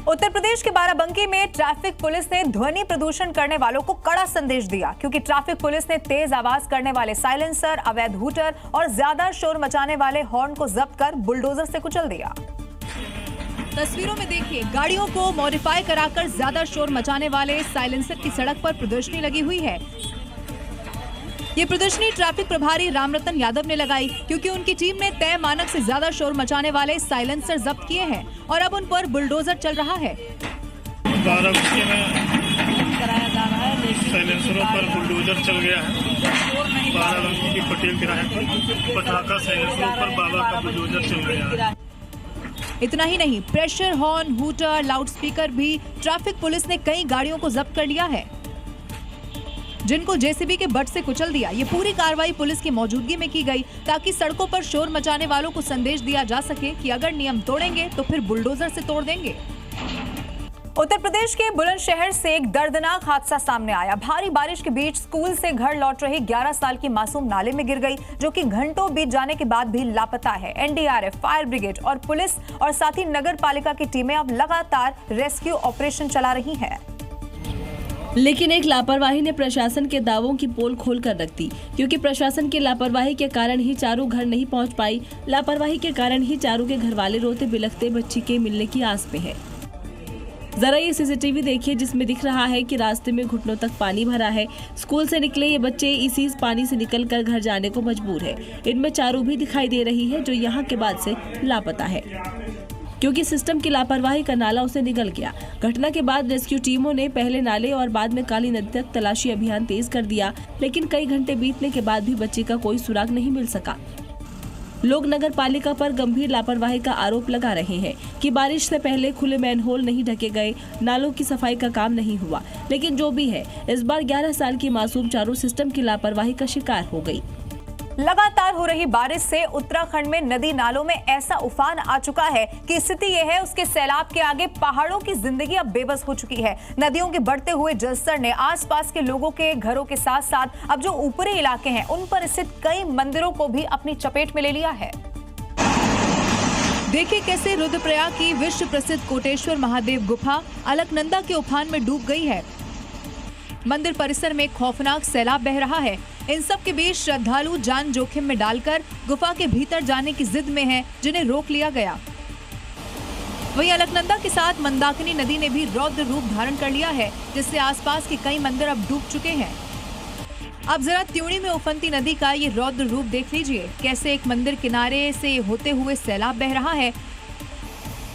उत्तर प्रदेश के बाराबंकी में traffic police ने ध्वनि प्रदूषण करने वालों को कड़ा संदेश दिया, क्योंकि ट्रैफिक पुलिस ने तेज आवाज करने वाले साइलेंसर, अवैध हूटर और ज्यादा शोर मचाने वाले हॉर्न को जब्त कर बुलडोजर से कुचल दिया। तस्वीरों में देखिए, गाड़ियों को मॉडिफाई कराकर ज्यादा शोर मचाने वाले साइलेंसर की सड़क पर प्रदर्शनी लगी हुई है। ये प्रदर्शनी ट्रैफिक प्रभारी रामरतन यादव ने लगाई, क्योंकि उनकी टीम ने तय मानक से ज्यादा शोर मचाने वाले साइलेंसर जब्त किए हैं और अब उन पर बुलडोजर चल रहा है। बाराबंकी में कराया जा रहा है, साइलेंसरों पर बुलडोजर चल गया है। बाराबंकी की पटेल किराए पर पटाखा साइलेंसरों पर बाबा का बुलडोजर चल गया है। इतना ही नहीं, प्रेशर हॉर्न, हूटर, लाउडस्पीकर भी ट्रैफिक पुलिस ने कई गाड़ियों को जब्त कर लिया है, जिनको जेसीबी के बट से कुचल दिया। ये पूरी कार्रवाई पुलिस की मौजूदगी में की गई, ताकि सड़कों पर शोर मचाने वालों को संदेश दिया जा सके कि अगर नियम तोड़ेंगे तो फिर बुलडोजर से तोड़ देंगे। उत्तर प्रदेश के बुलंदशहर से एक दर्दनाक हादसा सामने आया। भारी बारिश के बीच स्कूल से घर लौट रही 11 साल की मासूम नाले में गिर गई, जो कि घंटों बीत जाने के बाद भी लापता है। एनडीआरएफ, फायर ब्रिगेड और पुलिस और साथ ही नगर पालिका की टीमें अब लगातार रेस्क्यू ऑपरेशन चला रही हैं। लेकिन एक लापरवाही ने प्रशासन के दावों की पोल खोल कर रख दी, क्योंकि प्रशासन की लापरवाही के कारण ही चारू घर नहीं पहुंच पाई। लापरवाही के कारण ही चारू के घर वाले रोते बिलखते बच्ची के मिलने की आस में है। जरा ये सीसीटीवी देखिए, जिसमें दिख रहा है कि रास्ते में घुटनों तक पानी भरा है। स्कूल से निकले ये बच्चे इसी पानी से निकलकर घर जाने को मजबूर है। इनमें चारू भी दिखाई दे रही है, जो यहाँ के बाद से लापता है, क्योंकि सिस्टम की लापरवाही का नाला उसे निगल गया। घटना के बाद रेस्क्यू टीमों ने पहले नाले और बाद में काली नदी तक तलाशी अभियान तेज कर दिया, लेकिन कई घंटे बीतने के बाद भी बच्ची का कोई सुराग नहीं मिल सका। लोग नगर पालिका पर गंभीर लापरवाही का आरोप लगा रहे हैं कि बारिश से पहले खुले मैनहोल नहीं ढके गए, नालों की सफाई का काम नहीं हुआ। लेकिन जो भी है, इस बार 11 साल की मासूम चारू सिस्टम की लापरवाही का शिकार हो गई। लगातार हो रही बारिश से उत्तराखंड में नदी नालों में ऐसा उफान आ चुका है कि स्थिति यह है, उसके सैलाब के आगे पहाड़ों की जिंदगी अब बेबस हो चुकी है। नदियों के बढ़ते हुए जलस्तर ने आसपास के लोगों के घरों के साथ साथ अब जो ऊपरी इलाके हैं उन पर स्थित कई मंदिरों को भी अपनी चपेट में ले लिया है। देखिए कैसे रुद्रप्रयाग की विश्व प्रसिद्ध कोटेश्वर महादेव गुफा अलकनंदा के उफान में डूब गई है। मंदिर परिसर में खौफनाक सैलाब बह रहा है। इन सब के बीच श्रद्धालु जान जोखिम में डालकर गुफा के भीतर जाने की जिद में हैं, जिन्हें रोक लिया गया। वहीं अलकनंदा के साथ मंदाकिनी नदी ने भी रौद्र रूप धारण कर लिया है, जिससे आसपास के कई मंदिर अब डूब चुके हैं। अब जरा त्यूणी में उफनती नदी का ये रौद्र रूप देख लीजिए, कैसे एक मंदिर किनारे से होते हुए सैलाब बह रहा है।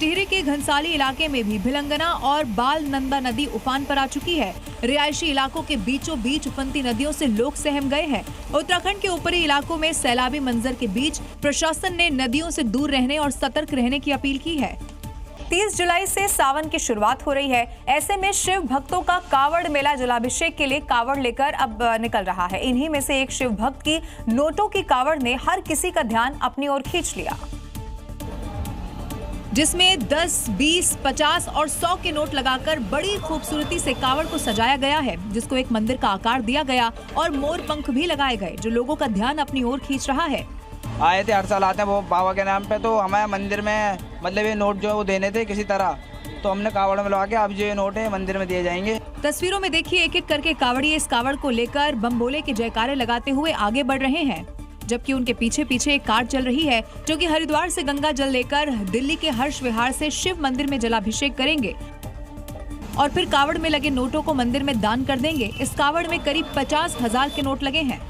टिहरी के घनसाली इलाके में भी भिलंगना और बाल नंदा नदी उफान पर आ चुकी है। रिहायशी इलाकों के बीचों बीच उफनती नदियों से लोग सहम गए हैं। उत्तराखंड के ऊपरी इलाकों में सैलाबी मंजर के बीच प्रशासन ने नदियों से दूर रहने और सतर्क रहने की अपील की है। 30 जुलाई से सावन की शुरुआत हो रही है। ऐसे में शिव भक्तों का कावड़ मेला जलाभिषेक के लिए कावड़ लेकर अब निकल रहा है। इन्हीं में से एक शिव भक्त की नोटों की कावड़ ने हर किसी का ध्यान अपनी ओर खींच लिया, जिसमें 10, 20, 50 और 100 के नोट लगाकर बड़ी खूबसूरती से कावड़ को सजाया गया है, जिसको एक मंदिर का आकार दिया गया और मोर पंख भी लगाए गए, जो लोगों का ध्यान अपनी ओर खींच रहा है। आए थे, हर साल आते हैं वो बाबा के नाम पे, तो हमें मंदिर में मतलब ये नोट जो वो देने थे किसी तरह, तो हमने कावड़ में लगा के अब जो ये नोट है मंदिर में दिए जाएंगे। तस्वीरों में देखिए, एक एक करके कावड़िए इस कावड़ को लेकर बम भोले के जयकारे लगाते हुए आगे बढ़ रहे हैं, जबकि उनके पीछे पीछे एक कार चल रही है, जो कि हरिद्वार से गंगा जल लेकर दिल्ली के हर्ष विहार से शिव मंदिर में जलाभिषेक करेंगे और फिर कावड़ में लगे नोटों को मंदिर में दान कर देंगे। इस कावड़ में करीब 50,000 के नोट लगे हैं।